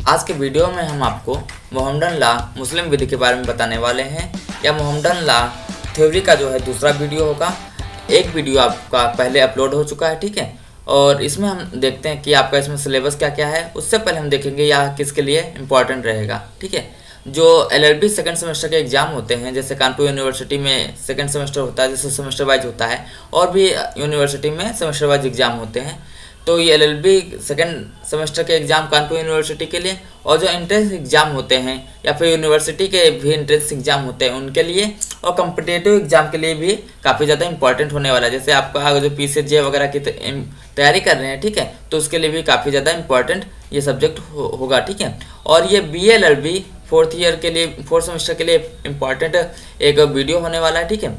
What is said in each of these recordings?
आज के वीडियो में हम आपको मोहम्मडन लॉ मुस्लिम विधि के बारे में बताने वाले हैं। या मोहम्मडन लॉ थ्योरी का जो है दूसरा वीडियो होगा। एक वीडियो आपका पहले अपलोड हो चुका है, ठीक है। और इसमें हम देखते हैं कि आपका इसमें सिलेबस क्या क्या है। उससे पहले हम देखेंगे यह किसके लिए इम्पोर्टेंट रहेगा, ठीक है। जो LLB सेकंड सेमेस्टर के एग्जाम होते हैं, जैसे कानपुर यूनिवर्सिटी में सेकंड सेमेस्टर होता है, जैसे सेमेस्टर वाइज होता है, और भी यूनिवर्सिटी में सेमेस्टर वाइज एग्जाम होते हैं। तो ये LLB सेकंड सेमेस्टर के एग्ज़ाम कानपुर यूनिवर्सिटी के लिए, और जो एंट्रेंस एग्ज़ाम होते हैं या फिर यूनिवर्सिटी के भी एंट्रेंस एग्ज़ाम होते हैं उनके लिए, और कॉम्पिटिटिव एग्ज़ाम के लिए भी काफ़ी ज़्यादा इंपॉर्टेंट होने वाला है। जैसे आपका जो PCJ वगैरह की तैयारी कर रहे हैं, ठीक है, तो उसके लिए भी काफ़ी ज़्यादा इंपॉर्टेंट ये सब्जेक्ट होगा, ठीक है। और ये BLLB फोर्थ ईयर के लिए, फोर्थ सेमेस्टर के लिए इम्पॉर्टेंट एक वीडियो होने वाला है, ठीक है।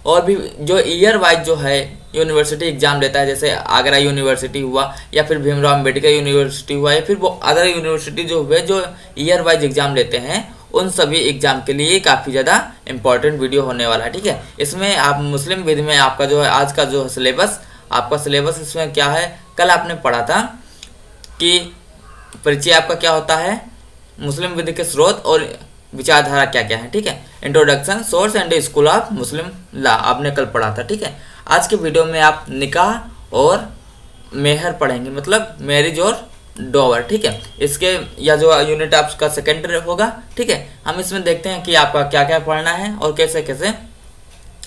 और भी जो ईयर वाइज जो है यूनिवर्सिटी एग्जाम लेता है, जैसे आगरा यूनिवर्सिटी हुआ या फिर भीमराव अम्बेडकर यूनिवर्सिटी हुआ या फिर वो अदर यूनिवर्सिटी जो हुए जो ईयर वाइज एग्जाम लेते हैं, उन सभी एग्जाम के लिए काफ़ी ज़्यादा इंपॉर्टेंट वीडियो होने वाला है, ठीक है। इसमें आप मुस्लिम विधि में आपका जो है आज का जो सिलेबस, आपका सिलेबस इसमें क्या है, कल आपने पढ़ा था कि परिचय आपका क्या होता है, मुस्लिम विधि के स्रोत और विचारधारा क्या क्या है, ठीक है। Introduction, source and school of Muslim law आपने कल पढ़ा था, ठीक है। आज के वीडियो में आप निकाह और मेहर पढ़ेंगे, मतलब मैरिज और डॉवर, ठीक है। इसके या जो यूनिट आपका सेकेंड होगा, ठीक है। हम इसमें देखते हैं कि आपका क्या क्या पढ़ना है और कैसे कैसे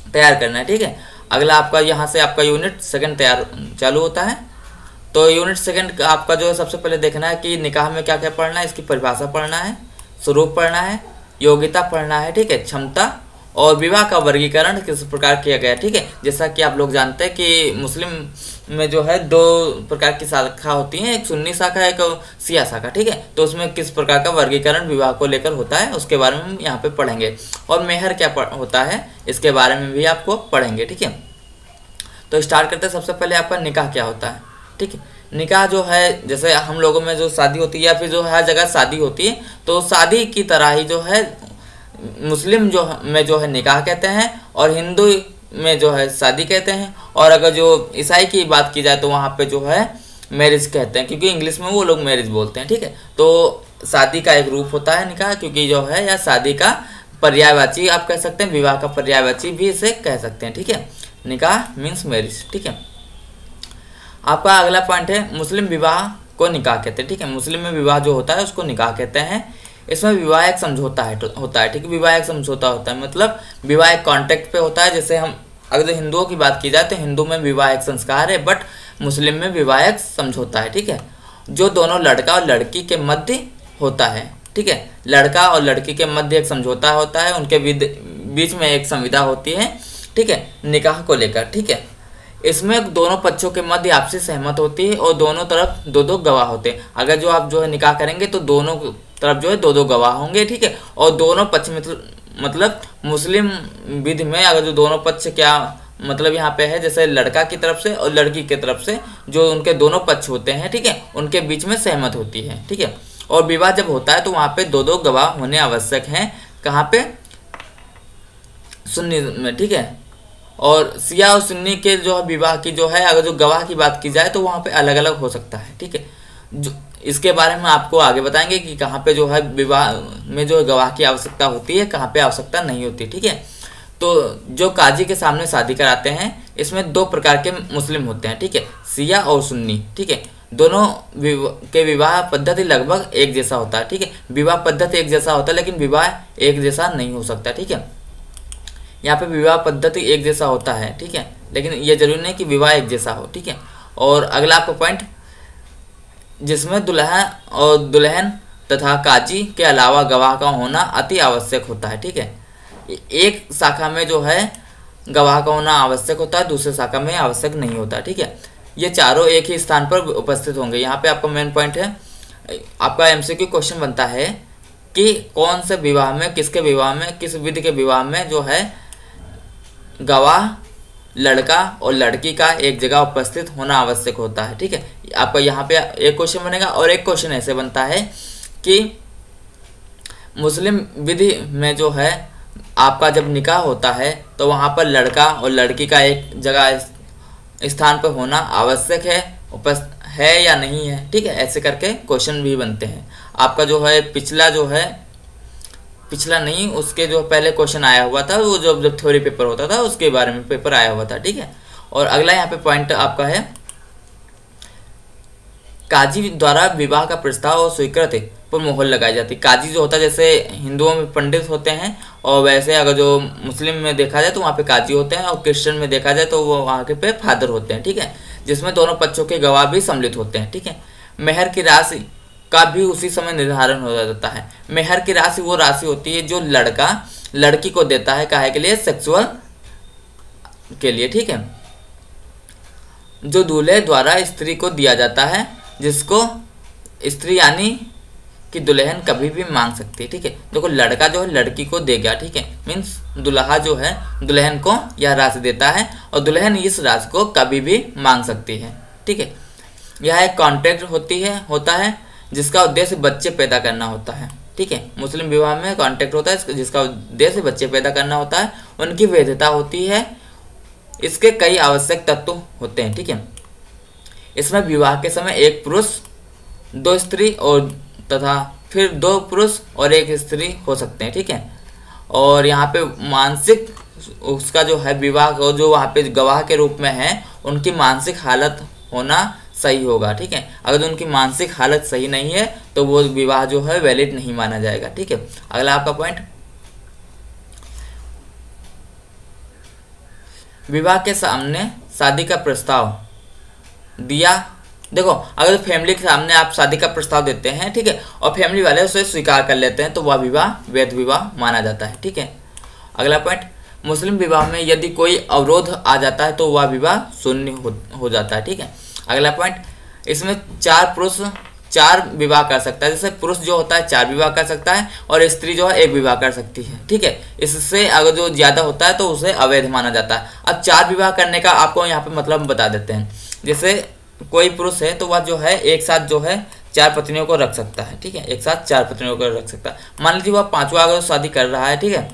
तैयार करना है, ठीक है। अगला आपका यहाँ से आपका यूनिट सेकेंड तैयार चालू होता है। तो यूनिट सेकेंड आपका जो है सबसे पहले देखना है कि निकाह में क्या क्या पढ़ना है, इसकी परिभाषा पढ़ना है, स्वरूप पढ़ना है, योग्यता पढ़ना है, ठीक है, क्षमता, और विवाह का वर्गीकरण किस प्रकार किया गया है, ठीक है। जैसा कि आप लोग जानते हैं कि मुस्लिम में जो है दो प्रकार की शाखा होती हैं, एक सुन्नी शाखा, एक शिया शाखा, ठीक है। तो उसमें किस प्रकार का वर्गीकरण विवाह को लेकर होता है उसके बारे में हम यहाँ पे पढ़ेंगे। और मेहर क्या होता है इसके बारे में भी आपको पढ़ेंगे, ठीक है। तो स्टार्ट करते हैं। सबसे पहले आपका निकाह क्या होता है, ठीक है। निकाह जो है, जैसे हम लोगों में जो शादी होती है या फिर जो हर जगह शादी होती है, तो शादी की तरह ही जो है मुस्लिम जो है निकाह कहते हैं, और हिंदू में जो है शादी कहते हैं। और अगर जो ईसाई की बात की जाए तो वहाँ पे जो है मैरिज कहते हैं, क्योंकि इंग्लिश में वो लोग मैरिज बोलते हैं, ठीक है। तो शादी का एक रूप होता है निकाह, क्योंकि जो है या शादी का पर्यायवाची आप कह सकते हैं, विवाह का पर्यायवाची भी इसे कह सकते हैं, ठीक है। निकाह मीन्स मैरिज, ठीक है। आपका अगला पॉइंट है मुस्लिम विवाह को निकाह कहते हैं, ठीक है। मुस्लिम में विवाह जो होता है उसको निकाह कहते हैं। इसमें विवाह एक समझौता होता है, ठीक है। विवाह एक समझौता होता है, मतलब विवाह एक कॉन्ट्रैक्ट पे होता है। जैसे हम अगर हिंदुओं की बात की जाए तो हिंदू में विवाह एक संस्कार है, बट मुस्लिम में विवाह एक समझौता है, ठीक है, जो दोनों लड़का और लड़की के मध्य होता है, ठीक है। लड़का और लड़की के मध्य एक समझौता होता है, उनके बीच में एक संविदा होती है, ठीक है, निकाह को लेकर, ठीक है। इसमें दोनों पक्षों के मध्य आपसी सहमत होती है और दोनों तरफ दो दो गवाह होते हैं। अगर जो आप जो है निकाह करेंगे तो दोनों तरफ जो है दो दो गवाह होंगे, ठीक है। और दोनों पक्ष में मतलब मुस्लिम विधि में अगर जो दोनों पक्ष क्या मतलब यहाँ पे है, जैसे लड़का की तरफ से और लड़की की तरफ से जो उनके दोनों पक्ष होते हैं, ठीक है, उनके बीच में सहमत होती है, ठीक है। और विवाह जब होता है तो वहाँ पे दो दो गवाह होने आवश्यक हैं। कहाँ पे? सुन्नी में, ठीक है। और शिया और सुन्नी के जो विवाह की जो है, अगर जो गवाह की बात की जाए तो वहाँ पे अलग अलग हो सकता है, ठीक है। जो इसके बारे में आपको आगे बताएंगे कि कहाँ पे जो है विवाह में जो गवाह की आवश्यकता होती है, कहाँ पे आवश्यकता नहीं होती, ठीक है। तो जो काजी के सामने शादी कराते हैं, इसमें दो प्रकार के मुस्लिम होते हैं, ठीक है, शिया और सुन्नी, ठीक है। दोनों के विवाह पद्धति लगभग एक जैसा होता है, ठीक है। विवाह पद्धति एक जैसा होता है लेकिन विवाह एक जैसा नहीं हो सकता, ठीक है। यहाँ पे विवाह पद्धति एक जैसा होता है, ठीक है, लेकिन ये जरूरी नहीं कि विवाह एक जैसा हो, ठीक है। और अगला आपका पॉइंट, जिसमें दुल्हा और दुल्हन तथा काजी के अलावा गवाह का होना अति आवश्यक होता है, ठीक है। एक शाखा में जो है गवाह का होना आवश्यक होता है, दूसरे शाखा में आवश्यक नहीं होता, ठीक है। ये चारों एक ही स्थान पर उपस्थित होंगे। यहाँ पे आपका मेन पॉइंट है, आपका MCQ क्वेश्चन बनता है कि कौन से विवाह में, किसके विवाह में, किस विधि के विवाह में जो है गवाह लड़का और लड़की का एक जगह उपस्थित होना आवश्यक होता है, ठीक है। आपका यहाँ पे एक क्वेश्चन बनेगा। और एक क्वेश्चन ऐसे बनता है कि मुस्लिम विधि में जो है आपका जब निकाह होता है तो वहाँ पर लड़का और लड़की का एक जगह स्थान पर होना आवश्यक है या नहीं है, ठीक है, ऐसे करके क्वेश्चन भी बनते हैं। आपका जो है पिछला नहीं, उसके जो पहले क्वेश्चन आया हुआ था, वो जब थ्योरी पेपर होता था उसके बारे में पेपर आया हुआ था, ठीक है। और अगला यहाँ पे पॉइंट आपका है, काजी द्वारा विवाह का प्रस्ताव और स्वीकृति पर मोहर लगाई जाती। काजी जो होता है, जैसे हिंदुओं में पंडित होते हैं, और वैसे अगर जो मुस्लिम में देखा जाए तो वहाँ पे काजी होते हैं, और क्रिश्चियन में देखा जाए तो वो वहाँ के पे फादर होते हैं, ठीक है, जिसमें दोनों पक्षों के गवाह भी सम्मिलित होते हैं, ठीक है। मेहर की राशि का भी उसी समय निर्धारण हो जाता है। मेहर की राशि वो राशि होती है जो लड़का लड़की को देता है, काहे के लिए, सेक्सुअल के लिए, ठीक है, जो दूल्हे द्वारा स्त्री को दिया जाता है, जिसको स्त्री यानी कि दुल्हन कभी भी मांग सकती है, ठीक है। देखो लड़का जो है लड़की को देगा, ठीक है, मीन्स दुल्हा जो है दुल्हन को यह राशि देता है, और दुल्हन इस राशि को कभी भी मांग सकती है, ठीक है। यह एक कॉन्ट्रैक्ट होता है जिसका उद्देश्य बच्चे पैदा करना होता है, ठीक है। मुस्लिम विवाह में कॉन्ट्रैक्ट होता है जिसका उद्देश्य बच्चे पैदा करना होता है, उनकी वैधता होती है, इसके कई आवश्यक तत्व होते हैं, ठीक है। इसमें विवाह के समय एक पुरुष, दो स्त्री और तथा फिर दो पुरुष और एक स्त्री हो सकते हैं, ठीक है। और यहाँ पे मानसिक उसका जो है विवाह को जो वहाँ पे गवाह के रूप में है, उनकी मानसिक हालत होना सही होगा, ठीक है। अगर उनकी मानसिक हालत सही नहीं है तो वो विवाह जो है वैलिड नहीं माना जाएगा, ठीक है। अगला आपका पॉइंट, विवाह के सामने शादी का प्रस्ताव दिया। देखो अगर फैमिली के सामने आप शादी का प्रस्ताव देते हैं, ठीक है, और फैमिली वाले उसे स्वीकार कर लेते हैं तो वह विवाह वैध विवाह माना जाता है, ठीक है। अगला पॉइंट, मुस्लिम विवाह में यदि कोई अवरोध आ जाता है तो वह विवाह शून्य हो जाता है, ठीक है। अगला पॉइंट, इसमें चार विवाह कर सकता है, जैसे पुरुष जो होता है 4 विवाह कर सकता है और स्त्री जो है 1 विवाह कर सकती है, ठीक है। इससे अगर जो ज़्यादा होता है तो उसे अवैध माना जाता है। अब 4 विवाह करने का आपको यहाँ पे मतलब बता देते हैं। जैसे कोई पुरुष है तो वह जो है एक साथ जो है 4 पत्नियों को रख सकता है, ठीक है, एक साथ 4 पत्नियों को रख सकता है। मान लीजिए वह 5वां अगर शादी कर रहा है, ठीक है,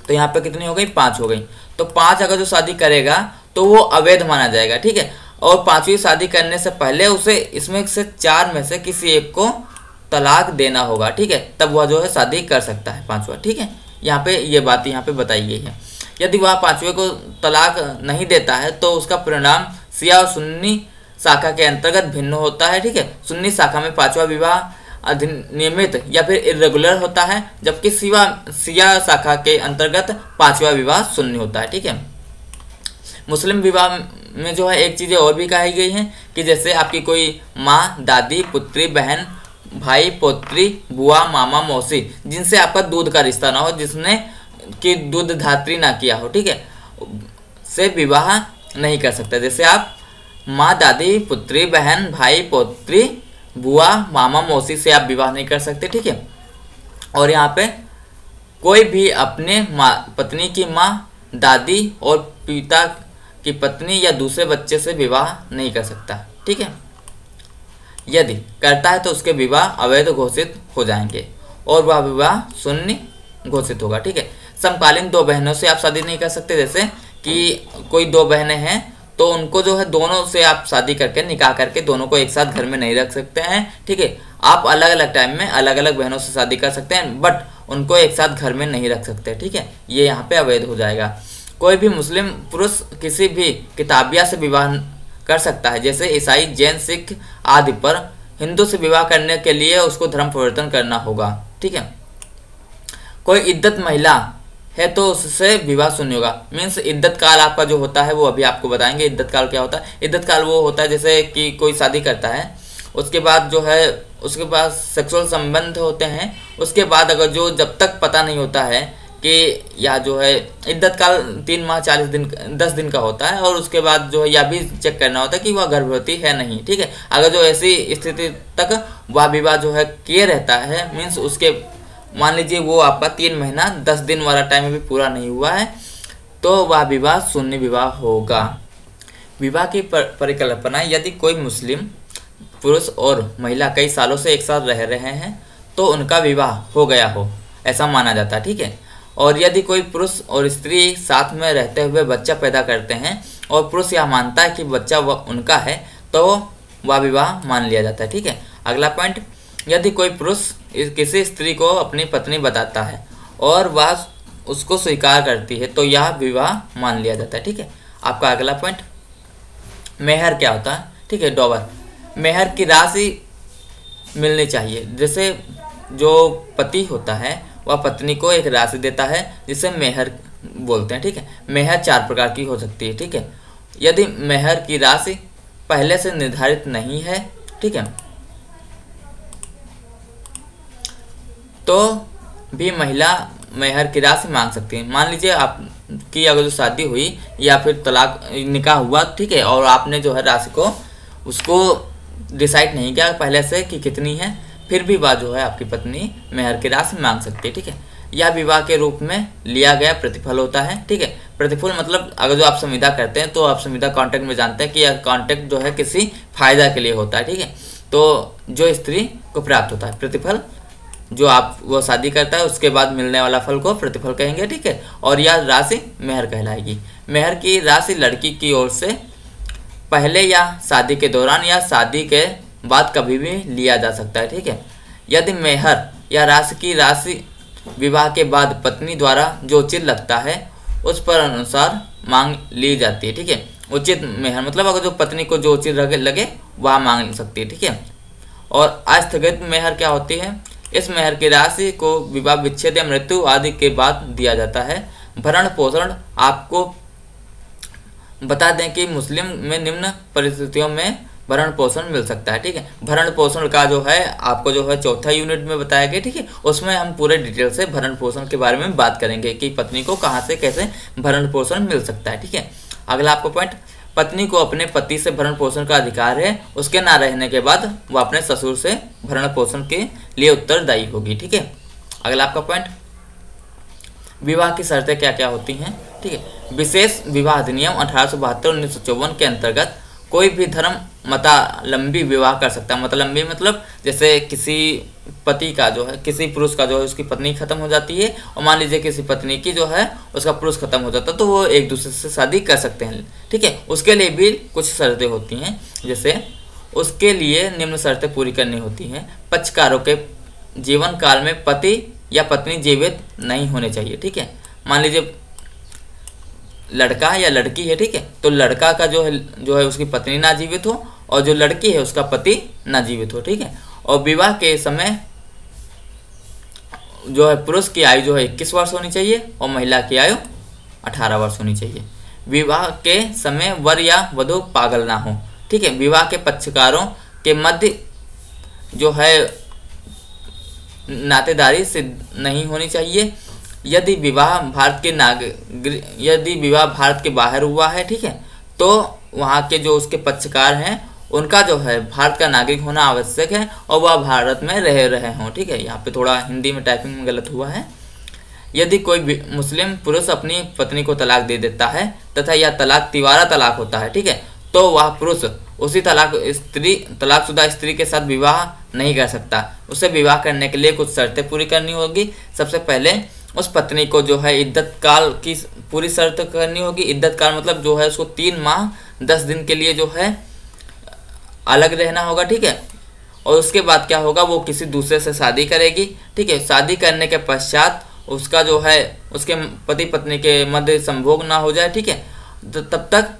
तो यहाँ पे कितनी हो गई, 5 हो गई। तो 5 अगर जो शादी करेगा तो वो अवैध माना जाएगा, ठीक है। और 5वीं शादी करने से पहले उसे इसमें से 4 में से किसी एक को तलाक देना होगा, ठीक है, तब वह जो है शादी कर सकता है 5वां, ठीक है। यहाँ पे ये बात यहाँ पे बताई गई है। यदि वह 5वें को तलाक नहीं देता है तो उसका परिणाम शिया और सुन्नी शाखा के अंतर्गत भिन्न होता है, ठीक है। सुन्नी शाखा में 5वां विवाह अधिनियमित या फिर इरेगुलर होता है, जबकि शिया शाखा के अंतर्गत 5वां विवाह शून्य होता है, ठीक है। मुस्लिम विवाह में जो है एक चीज़ें और भी कही गई हैं कि जैसे आपकी कोई माँ, दादी, पुत्री, बहन, भाई, पोत्री, बुआ, मामा, मौसी, जिनसे आपका दूध का रिश्ता ना हो, जिसने कि दूध धात्री ना किया हो, ठीक है, से विवाह नहीं कर सकता। जैसे आप माँ, दादी, पुत्री, बहन, भाई, पोत्री, बुआ, मामा, मौसी से आप विवाह नहीं कर सकते, ठीक है। और यहाँ पे कोई भी अपने पत्नी की माँ, दादी और पिता की पत्नी या दूसरे बच्चे से विवाह नहीं कर सकता, ठीक है। यदि करता है तो उसके विवाह अवैध घोषित हो जाएंगे और वह विवाह शून्य घोषित होगा, ठीक है। समकालीन 2 बहनों से आप शादी नहीं कर सकते, जैसे कि कोई 2 बहनें हैं तो उनको जो है दोनों से आप शादी करके निकाह करके दोनों को एक साथ घर में नहीं रख सकते हैं, ठीक है। आप अलग अलग टाइम में अलग अलग बहनों से शादी कर सकते हैं, बट उनको एक साथ घर में नहीं रख सकते, ठीक है, ये यहाँ पे अवैध हो जाएगा। कोई भी मुस्लिम पुरुष किसी भी किताबिया से विवाह कर सकता है, जैसे ईसाई, जैन, सिख आदि, पर हिंदू से विवाह करने के लिए उसको धर्म परिवर्तन करना होगा, ठीक है। कोई इद्दत महिला है तो उससे विवाह शून्य होगा। मीन्स इद्दत काल आपका जो होता है वो अभी आपको बताएंगे। इद्दत काल क्या होता है? इद्दत काल वो होता है जैसे कि कोई शादी करता है, उसके बाद जो है उसके पास सेक्सुअल संबंध होते हैं, उसके बाद अगर जो जब तक पता नहीं होता है कि या जो है इद्दत काल 3 माह 40 दिन 10 दिन का होता है, और उसके बाद जो है यह भी चेक करना होता है कि वह गर्भवती है नहीं, ठीक है। अगर जो ऐसी स्थिति तक वह विवाह जो है किए रहता है, मीन्स उसके मान लीजिए वो आपका 3 महीना 10 दिन वाला टाइम अभी पूरा नहीं हुआ है, तो वह विवाह शून्य विवाह होगा। विवाह की परिकल्पना, यदि कोई मुस्लिम पुरुष और महिला कई सालों से एक साथ रह रहे हैं तो उनका विवाह हो गया हो, ऐसा माना जाता है, ठीक है। और यदि कोई पुरुष और स्त्री साथ में रहते हुए बच्चा पैदा करते हैं और पुरुष यह मानता है कि बच्चा वह उनका है, तो वह विवाह मान लिया जाता है। ठीक है, अगला पॉइंट, यदि कोई पुरुष किसी स्त्री को अपनी पत्नी बताता है और वह उसको स्वीकार करती है तो यह विवाह मान लिया जाता है। ठीक है, आपका अगला पॉइंट, मेहर क्या होता है? ठीक है, डॉवर, मेहर की राशि मिलनी चाहिए। जैसे जो पति होता है वह पत्नी को एक राशि देता है जिसे मेहर बोलते हैं। ठीक है, मेहर 4 प्रकार की हो सकती है। ठीक है, यदि मेहर की राशि पहले से निर्धारित नहीं है, ठीक है, तो भी महिला मेहर की राशि मांग सकती है। मान लीजिए आपकी अगर जो शादी हुई या फिर तलाक निकाह हुआ, ठीक है, और आपने जो है राशि को उसको डिसाइड नहीं किया पहले से कि कितनी है, फिर भी वह जो है आपकी पत्नी मेहर की राशि मांग सकती है। ठीक है, यह विवाह के रूप में लिया गया प्रतिफल होता है। ठीक है, प्रतिफल मतलब अगर जो आप संविदा करते हैं तो आप संविदा कॉन्ट्रैक्ट में जानते हैं कि यह कॉन्ट्रैक्ट जो है किसी फायदा के लिए होता है। ठीक है, तो जो स्त्री को प्राप्त होता है प्रतिफल, जो आप वो शादी करता है उसके बाद मिलने वाला फल को प्रतिफल कहेंगे। ठीक है, और यह राशि मेहर कहलाएगी। मेहर की राशि लड़की की ओर से पहले या शादी के दौरान या शादी के बाद कभी भी लिया जा सकता है। ठीक है, यदि मेहर या राशि की राशि विवाह के बाद पत्नी द्वारा जो उचित लगता है उस पर अनुसार मांग ली जाती है। ठीक है, उचित मेहर मतलब अगर जो पत्नी को जो उचित लगे वह मांग सकती है। ठीक है, और अस्थगित मेहर क्या होती है? इस मेहर की राशि को विवाह विच्छेद या मृत्यु आदि के बाद दिया जाता है। भरण पोषण, आपको बता दें कि मुस्लिम में निम्न परिस्थितियों में भरण पोषण मिल सकता है। ठीक है, भरण पोषण का जो है आपको जो है 4था यूनिट में बताया गया। ठीक है, उसमें हम पूरे डिटेल से भरण पोषण के बारे में बात करेंगे कि पत्नी को कहाँ से कैसे भरण पोषण मिल सकता है। ठीक है, अगला आपको पॉइंट, पत्नी को अपने पति से भरण पोषण का अधिकार है। उसके ना रहने के बाद वह अपने ससुर से भरण पोषण के लिए उत्तरदायी होगी। ठीक है, अगला आपका पॉइंट, विवाह की शर्तें क्या क्या होती हैं? ठीक है, विशेष विवाह अधिनियम 1872-1954 के अंतर्गत कोई भी धर्म मतालंबी विवाह कर सकता है। मतालंबी मतलब जैसे किसी पति का जो है, किसी पुरुष का जो है उसकी पत्नी खत्म हो जाती है और मान लीजिए किसी पत्नी की जो है उसका पुरुष खत्म हो जाता है तो वो एक दूसरे से शादी कर सकते हैं। ठीक है, उसके लिए भी कुछ शर्तें होती हैं। जैसे उसके लिए निम्न शर्तें पूरी करनी होती हैं। पक्षकारों के जीवन काल में पति या पत्नी जीवित नहीं होने चाहिए। ठीक है, मान लीजिए लड़का या लड़की है, ठीक है, तो लड़का का जो है उसकी पत्नी ना जीवित हो और जो लड़की है उसका पति ना जीवित हो। ठीक है, और विवाह के समय जो है पुरुष की आयु जो है 21 वर्ष होनी चाहिए और महिला की आयु 18 वर्ष होनी चाहिए। विवाह के समय वर या वधू पागल ना हो। ठीक है, विवाह के पक्षकारों के मध्य जो है नातेदारी सिद्ध नहीं होनी चाहिए। यदि विवाह भारत के बाहर हुआ है, ठीक है, तो वहाँ के जो उसके पक्षकार हैं उनका जो है भारत का नागरिक होना आवश्यक है और वह भारत में रहे हों। ठीक है, यहाँ पे थोड़ा हिंदी में टाइपिंग में गलत हुआ है। यदि कोई मुस्लिम पुरुष अपनी पत्नी को तलाक दे देता है तथा यह तलाक तिवारा तलाक होता है, ठीक है, तो वह पुरुष उसी तलाकशुदा स्त्री के साथ विवाह नहीं कर सकता। उसे विवाह करने के लिए कुछ शर्तें पूरी करनी होगी। सबसे पहले उस पत्नी को जो है इद्दत काल की पूरी शर्त करनी होगी। इद्दत काल मतलब जो है उसको 3 माह 10 दिन के लिए जो है अलग रहना होगा। ठीक है, और उसके बाद क्या होगा, वो किसी दूसरे से शादी करेगी। ठीक है, शादी करने के पश्चात उसका जो है उसके पति पत्नी के मध्य संभोग ना हो जाए। ठीक है, तब तक,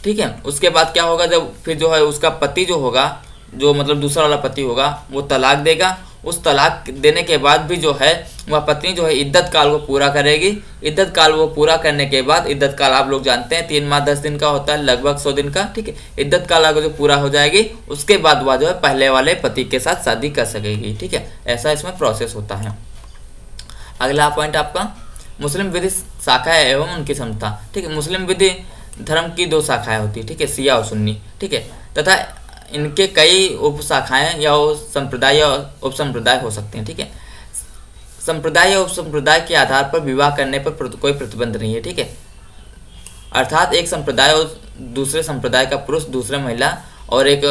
ठीक है, उसके बाद क्या होगा, जब फिर जो है उसका पति जो होगा, जो मतलब दूसरा वाला पति होगा, वो तलाक देगा। उस तलाक देने के बाद भी जो है वह पत्नी जो है इद्दत काल को पूरा करेगी। इद्दत काल वो पूरा करने के बाद, इद्दत काल आप लोग जानते हैं 3 माह 10 दिन का होता है, लगभग 100 दिन का। ठीक है, इद्दत काल अगर जो पूरा हो जाएगी उसके बाद वह जो है पहले वाले पति के साथ शादी कर सकेगी। ठीक है, ऐसा इसमें प्रोसेस होता है। अगला पॉइंट आपका, मुस्लिम विधि शाखाएं एवं उनकी क्षमता। ठीक है, मुस्लिम विधि धर्म की 2 शाखाएं होती है। ठीक है, शिया और सुन्नी। ठीक है, तथा इनके कई उपशाखाएं या संप्रदाय या उपसंप्रदाय हो सकते हैं। ठीक है, संप्रदाय या उपसंप्रदाय के आधार पर विवाह करने पर कोई प्रतिबंध नहीं है। ठीक है, अर्थात एक संप्रदाय और दूसरे संप्रदाय का पुरुष दूसरे महिला और एक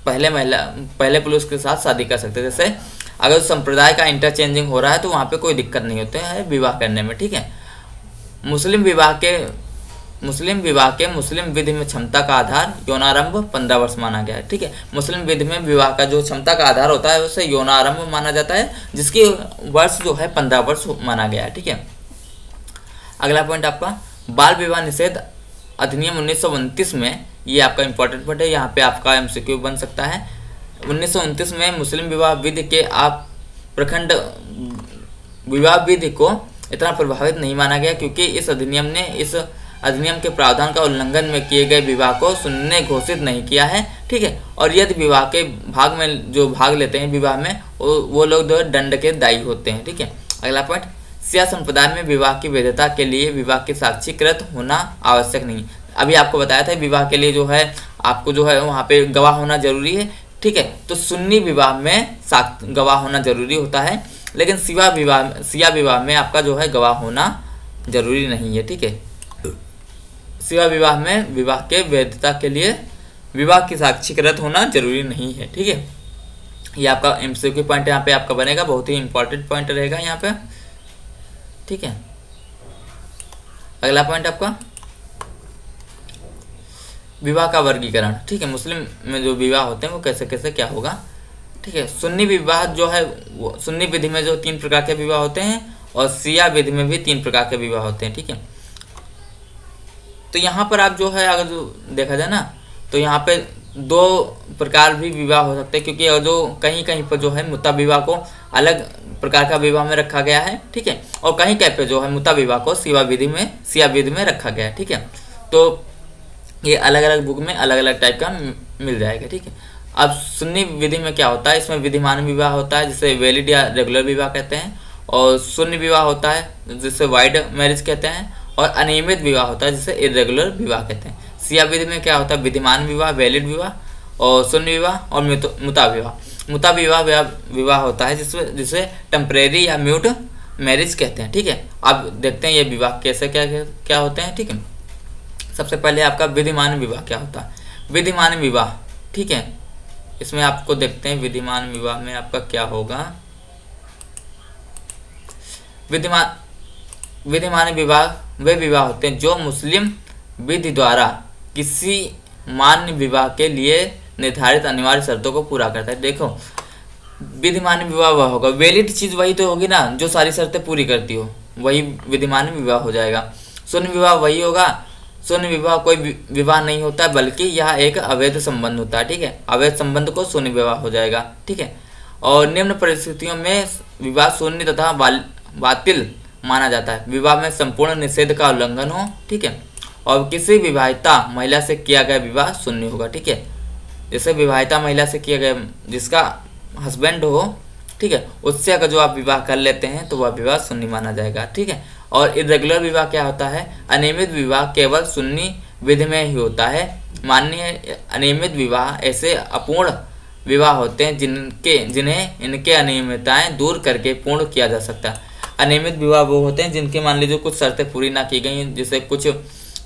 पहले पुरुष के साथ शादी कर सकते हैं। जैसे अगर संप्रदाय का इंटरचेंजिंग हो रहा है तो वहाँ पे कोई दिक्कत नहीं होती है विवाह करने में। ठीक है, मुस्लिम विवाह के मुस्लिम विवाह के मुस्लिम विधि में क्षमता का आधार यौनारंभ 15 वर्ष माना गया है। ठीक है, मुस्लिम विधि में विवाह का जो क्षमता का आधार होता है उसे यौनारंभ माना जाता है, जिसकी वर्ष जो है 15 वर्ष माना गया है। ठीक है, अगला पॉइंट आपका बाल विवाह निषेध अधिनियम 1929 में, ये आपका इंपॉर्टेंट पॉइंट है, यहाँ पे आपका MCQ बन सकता है। 1929 में मुस्लिम विवाह विधि के आप प्रखंड विवाह विधि को इतना प्रभावित नहीं माना गया, क्योंकि इस अधिनियम के प्रावधान का उल्लंघन में किए गए विवाह को सुन्नी घोषित नहीं किया है। ठीक है, और यदि विवाह के भाग में जो भाग लेते हैं विवाह में वो लोग जो दंड के दायी होते हैं। ठीक है, अगला पॉइंट शिया संप्रदाय में विवाह की वैधता के लिए विवाह के साक्षीकृत होना आवश्यक नहीं। अभी आपको बताया था विवाह के लिए जो है आपको जो है वहाँ पे गवाह होना जरूरी है। ठीक है, तो सुन्नी विवाह में गवाह होना जरूरी होता है, लेकिन शिया विवाह में आपका जो है गवाह होना जरूरी नहीं है। ठीक है, शिया विवाह में विवाह के वैधता के लिए विवाह की साक्षीकृत होना जरूरी नहीं है। ठीक है, ये आपका MCQ पॉइंट यहाँ पे आपका बनेगा, बहुत ही इंपॉर्टेंट पॉइंट रहेगा यहाँ पे। ठीक है, अगला पॉइंट आपका विवाह का वर्गीकरण। ठीक है, मुस्लिम में जो विवाह होते हैं वो कैसे कैसे क्या होगा। ठीक है, सुन्नी विवाह जो है सुन्नी विधि में जो 3 प्रकार के विवाह होते हैं और शिया विधि में भी 3 प्रकार के विवाह होते हैं। ठीक है, तो यहाँ पर आप जो है अगर जो देखा जाए ना तो यहाँ पे 2 प्रकार भी विवाह हो सकते हैं, क्योंकि जो कहीं कहीं पर जो है मुता विवाह को अलग प्रकार का विवाह में रखा गया है। ठीक है, और कहीं कहीं पे जो है मुता विवाह को शिया विधि में रखा गया है। ठीक है, तो ये अलग अलग बुक में अलग अलग टाइप का मिल जाएगा। ठीक है, अब सुन्नी विधि में क्या होता है, इसमें विधिमान विवाह होता है जिसे वैलिड या रेगुलर विवाह कहते हैं, और शून्य विवाह होता है जिसे वाइड मैरिज कहते हैं, और अनियमित विवाह होता है जिसे इरेगुलर विवाह कहते हैं। शिया विधि में क्या होता है, विधिमान विवाह, वैलिड विवाह और शून्य विवाह और मुता विवाह। मुता विवाह होता है जिसे टेम्परेरी या म्यूट मैरिज कहते हैं। ठीक है, अब देखते हैं ये विवाह कैसे क्या होते हैं। ठीक है, सबसे पहले आपका विधिमान विवाह क्या होता है। विधिमान विवाह, ठीक है, इसमें आपको देखते हैं विधिमान विवाह में आपका क्या होगा। विधिमान विवाह वे विवाह होते हैं जो मुस्लिम विधि द्वारा किसी मान्य विवाह के लिए निर्धारित अनिवार्य शर्तों को पूरा करता है। देखो, विधिमान विवाह वह होगा, वैलिड चीज वही तो होगी ना जो सारी शर्तें पूरी करती हो, वही विधिमान विवाह हो जाएगा। शून्य विवाह वही होगा, शून्य विवाह कोई विवाह नहीं होता बल्कि यह एक अवैध संबंध होता है। ठीक है, अवैध संबंध को शून्य विवाह हो जाएगा। ठीक है, और निम्न परिस्थितियों में विवाह शून्य तथा बातिल माना जाता है। विवाह में संपूर्ण निषेध का उल्लंघन हो। ठीक है, और किसी विवाहिता महिला से किया गया विवाह शून्य होगा। ठीक है, जैसे विवाहिता महिला से किया गया जिसका हस्बैंड हो, ठीक है, उससे अगर जो आप विवाह कर लेते हैं तो वह विवाह शून्य माना जाएगा। ठीक है, और इरेगुलर विवाह क्या होता है, अनियमित विवाह केवल सुन्नी विधि में ही होता है। माननीय अनियमित विवाह ऐसे अपूर्ण विवाह होते हैं जिन्हें इनके अनियमितताएं दूर करके पूर्ण किया जा सकता है। अनियमित विवाह वो होते हैं जिनके मान लीजिए कुछ शर्तें पूरी ना की गई, जैसे कुछ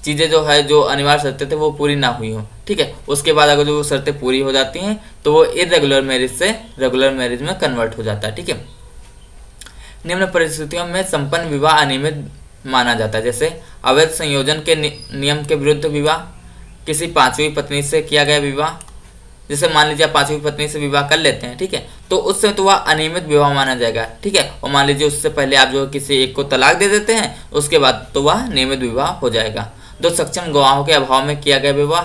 चीज़ें जो है जो अनिवार्य शर्तें थे वो पूरी ना हुई हो। ठीक है, उसके बाद अगर जो शर्तें पूरी हो जाती हैं तो वो इरेगुलर मैरिज से रेगुलर मैरिज में कन्वर्ट हो जाता है। ठीक है, निम्न परिस्थितियों में संपन्न विवाह अनियमित माना जाता है, जैसे अवैध संयोजन के नियम के विरुद्ध विवाह, किसी 5वीं पत्नी से किया गया विवाह, जैसे मान लीजिए आप 5वीं पत्नी से विवाह कर लेते हैं। ठीक है, तो उससे तो वह अनियमित विवाह माना जाएगा। ठीक है, और मान लीजिए उससे पहले आप जो किसी एक को तलाक दे देते हैं, उसके बाद तो वह नियमित विवाह हो जाएगा। 2 सक्षम गवाहों के अभाव में किया गया विवाह,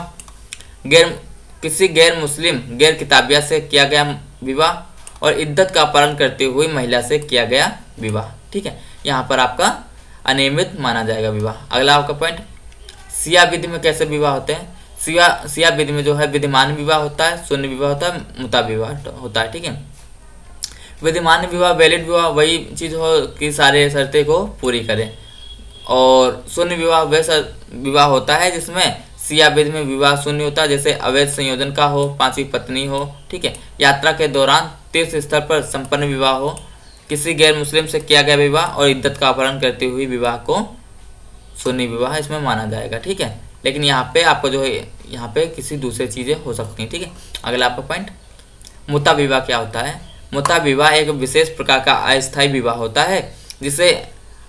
किसी गैर मुस्लिम गैर किताबिया से किया गया विवाह, और इद्दत का पालन करते हुए महिला से किया गया विवाह। ठीक है, यहाँ पर आपका अनियमित माना जाएगा विवाह। अगला आपका पॉइंट, शिया विधि में कैसे विवाह होते हैं। शिया विधि में जो है विधिमान विवाह होता है, शून्य विवाह होता है, मुता विवाह होता है। ठीक है, विधिमान विवाह वैलिड विवाह वही चीज़ हो कि सारे शर्तें को पूरी करें, और शून्य विवाह वैसा विवाह होता है जिसमें शिया विधि में विवाह शून्य होता है, जैसे अवैध संयोजन का हो, 5वीं पत्नी हो। ठीक है, यात्रा के दौरान तीर्थ स्थल पर संपन्न विवाह हो, किसी गैर मुस्लिम से किया गया विवाह और इद्दत का अपहरण करते हुए विवाह को शून्य विवाह इसमें माना जाएगा। ठीक है, लेकिन यहाँ पे आपको जो है यहाँ पे किसी दूसरी चीज़ें हो सकती हैं। ठीक है, अगला आपका पॉइंट, मुता विवाह क्या होता है। मुता विवाह एक विशेष प्रकार का अस्थायी विवाह होता है जिसे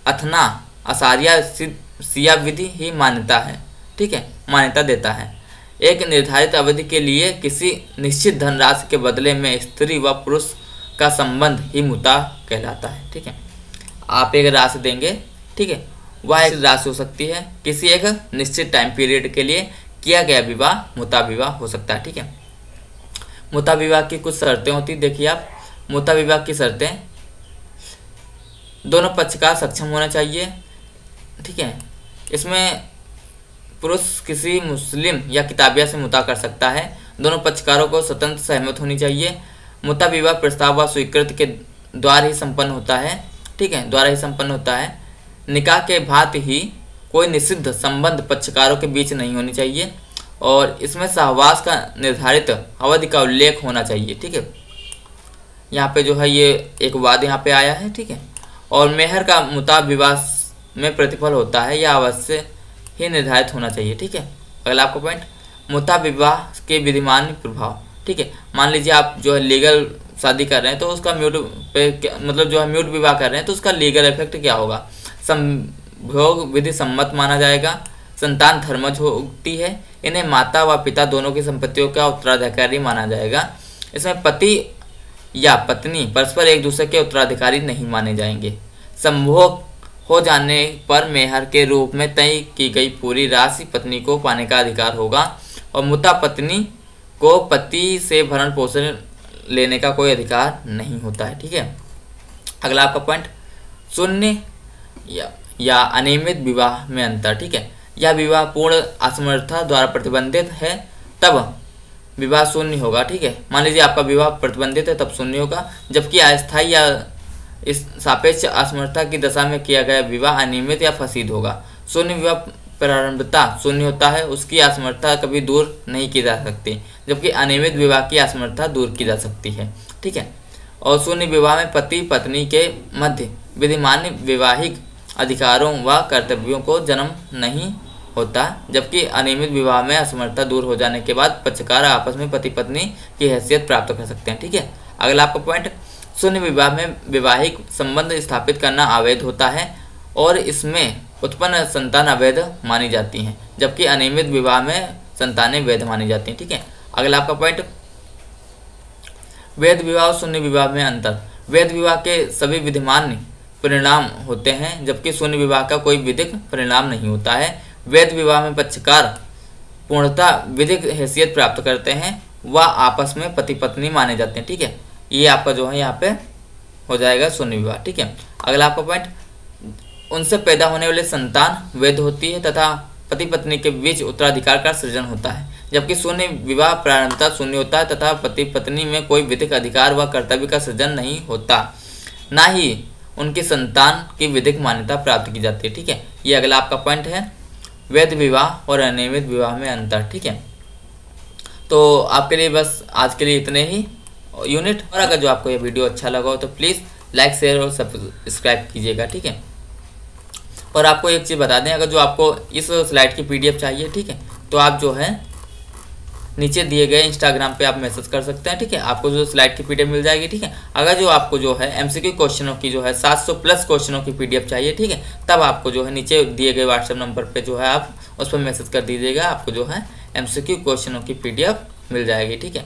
अथना असारिया शिया विधि ही मान्यता है। ठीक है, मान्यता देता है। एक निर्धारित अवधि के लिए किसी निश्चित धनराशि के बदले में स्त्री व पुरुष का संबंध ही मुता कहलाता है। ठीक है, आप एक राशि देंगे, ठीक है, वह एक राशि हो सकती है, किसी एक निश्चित टाइम पीरियड के लिए किया गया विवाह मुता विवाह हो सकता है। ठीक है, मुता विवाह की कुछ शर्तें होती, देखिए आप, मुता विवाह की शर्तें, दोनों पक्षकार सक्षम होना चाहिए। ठीक है, इसमें पुरुष किसी मुस्लिम या किताबिया से मुता कर सकता है। दोनों पक्षकारों को स्वतंत्र सहमत होनी चाहिए। मुता विवाह प्रस्ताव व स्वीकृति के द्वारा ही संपन्न होता है। ठीक है, द्वारा ही संपन्न होता है। निकाह के भांति ही कोई निषिद्ध संबंध पक्षकारों के बीच नहीं होनी चाहिए और इसमें सहवास का निर्धारित अवधि का उल्लेख होना चाहिए। ठीक है, यहाँ पे जो है ये एक वाद यहाँ पे आया है। ठीक है, और मेहर का मुता विवाह में प्रतिफल होता है, यह अवश्य ही निर्धारित होना चाहिए। ठीक है, अगला आपका पॉइंट, मुता विवाह के विधिमान प्रभाव। ठीक है, मान लीजिए आप जो है लीगल शादी कर रहे हैं तो उसका म्यूट पे मतलब जो है म्यूट विवाह कर रहे हैं तो उसका लीगल इफेक्ट क्या होगा। संभोग विधि सम्मत माना जाएगा। संतान धर्मज होती है। इन्हें माता व पिता दोनों की संपत्तियों का उत्तराधिकारी माना जाएगा। इसमें पति या पत्नी परस्पर एक दूसरे के उत्तराधिकारी नहीं माने जाएंगे। संभोग हो जाने पर मेहर के रूप में तय की गई पूरी राशि पत्नी को पाने का अधिकार होगा और मुता पत्नी को पति से भरण पोषण लेने का कोई अधिकार नहीं होता है। ठीक है, अगला आपका पॉइंट, शून्य या अनियमित विवाह में अंतर। ठीक है, यह विवाह पूर्ण असमर्थता द्वारा प्रतिबंधित है तब विवाह शून्य होगा। ठीक है, मान लीजिए आपका विवाह प्रतिबंधित है तब शून्य होगा, जबकि अस्थायी या इस सापेक्ष असमर्थता की दशा में किया गया विवाह अनियमित या फसीद होगा। शून्य विवाह प्रारंभता शून्य होता है, उसकी असमर्थता कभी दूर नहीं की जा सकती, जबकि अनियमित विवाह की असमर्थता दूर की जा सकती है। ठीक है, और शून्य विवाह में पति पत्नी के मध्य विद्यमान वैवाहिक अधिकारों व कर्तव्यों को जन्म नहीं होता, जबकि अनियमित विवाह में असमर्थता दूर हो जाने के बाद पक्षकार आपस में पति पत्नी की हैसियत प्राप्त कर सकते हैं। ठीक है, अगला आपका पॉइंट, शून्य विवाह में वैवाहिक संबंध स्थापित करना अवैध होता है और इसमें उत्पन्न संतान अवैध मानी जाती हैं, जबकि अनियमित विवाह में संतानें वैध मानी जाती हैं। ठीक है, अगला आपका पॉइंट, वैध विवाह और शून्य विवाह में अंतर। वैध विवाह के सभी विद्यमान परिणाम होते हैं, जबकि शून्य विवाह का कोई विधिक परिणाम नहीं होता है। वैध विवाह में पक्षकार पूर्णतः विधिक हैसियत प्राप्त करते हैं व आपस में पति पत्नी माने जाते हैं। ठीक है, ये आपका जो है यहाँ पे हो जाएगा शून्य विवाह। ठीक है, अगला आपका पॉइंट, उनसे पैदा होने वाली संतान वैध होती है तथा पति पत्नी के बीच उत्तराधिकार का सृजन होता है, जबकि शून्य विवाह प्रारंभता शून्य होता है तथा पति पत्नी में कोई विधिक अधिकार व कर्तव्य का सृजन नहीं होता, ना ही उनकी संतान की विधिक मान्यता प्राप्त की जाती है। ठीक है, ये अगला आपका पॉइंट है, वैध विवाह और अनियमित विवाह में अंतर। ठीक है, तो आपके लिए बस आज के लिए इतने ही यूनिट, और अगर जो आपको ये वीडियो अच्छा लगा हो तो प्लीज़ लाइक शेयर और सब्सक्राइब कीजिएगा। ठीक है, और आपको एक चीज़ बता दें, अगर जो आपको इस स्लाइड की PDF चाहिए, ठीक है, तो आप जो है नीचे दिए गए इंस्टाग्राम पे आप मैसेज कर सकते हैं। ठीक है, आपको जो स्लाइड की PDF मिल जाएगी। ठीक है, अगर जो आपको जो है MCQ क्वेश्चनों की जो है 700+ क्वेश्चनों की PDF चाहिए, ठीक है, तब आपको जो है नीचे दिए गए व्हाट्सएप नंबर पे जो है आप उस पर मैसेज कर दीजिएगा, आपको जो है MCQ क्वेश्चनों की PDF मिल जाएगी। ठीक है।